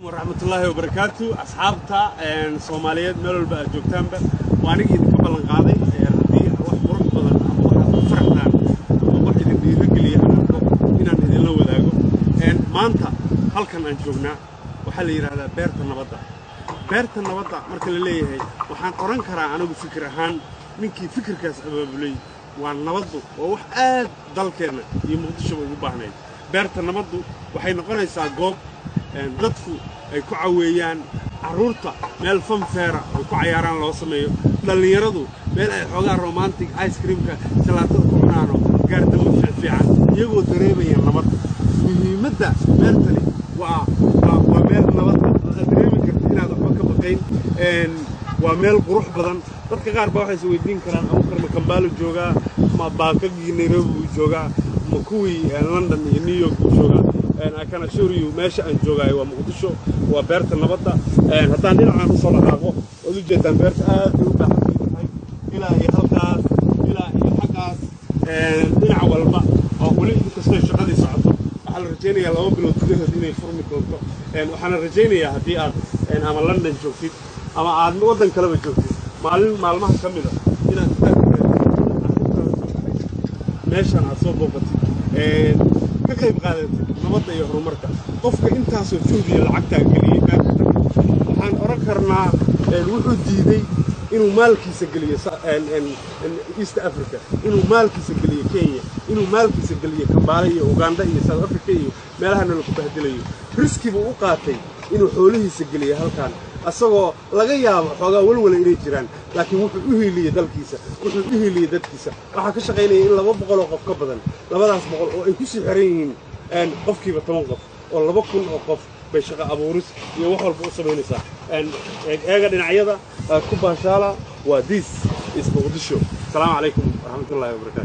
ورحمة الله وبركاته أصحابتا سوماليات ملول بقى جوكتانبا وأنا جيت قبل القاضي ردي واحد مرق بدن واحد فرحان واحد اللي يرجلي هنا هنا لو ذاقو ما أنت هل كان أنجونا وحل يرى بيرت النبضة مركل اللي هي وحن قرن كرا أنا بفكر هان منكي فكر كاس أبوي والنبض وواحد ضل كنا يمغطش وجبهنا بيرت النبض وحين قرن يساقوب dadku ay ku caweeyaan caruurta meel fan feera oo ku ciyaaraan loo sameeyo dhalinyaradu meel ay xogaa romantic ice creamka salaatada ku cunaano gaarta u fiican iyagoo dareemayaan nabad muhiimadda meeltani waa meel nabad dareemi karta inaad waxba ka baqayn waa meel qurux badan dadka qaar baa waxay isweydiin karaan ama Kampala jooga ma Bangkok Nairobi jooga ma kuwii London iyo New York jooga I can assure you meesha aan joogay waa Muqdisho waa beerta nabadda haddaan dhinacaan u soo dhaqaaqo oo u jeedaan beerta aad u baahan ilaa iyo halkaas ilaa iyo xaggaas dhinac walba oo wali inkastoo shaqadii socoto waxaa la rajaynayaa 2 bilood gudahood inay furmi doonto waxaana rajaynayaa haddii aad ama London joogtid ama aad waddan kaleba joogtid maalmaha ka mid ah inaad meeshaan aad soo booqatid ka qayb qaadatid nabadda iyo horumarka qofka intaasoo joogiya lacagta galiyay waxaan oran karnaa wuxuu diiday inuu maalkiisa galiyo East Africa inuu maalkiisa galiyo Kenya inuu maalkiisa galiyo Kampala iyo Uganda iyo South Africa iyo meelahan la ku bahdilayo riskiga uu qaatay inuu xoolihiisa galiyo halkan asagoo laga yaabo xogaa walwala inay jiraan laakiin wuxuu u hiiliyay dalkiisa wuxuu u hiiliyay dadkiisa waxa ka shaqeynaya in 200 oo qof ka badan labadaas boqol oo ay ku sii xiran yihiin qofkiiba 10 qof oo 2000 oo qof bay shaqo abuuris iyo wax walba u sameynaysaa eega dhinacyada ku baashaala waa this is Muqdisho. Assalamu alaykum wa rahmatullahi wa barakatuh.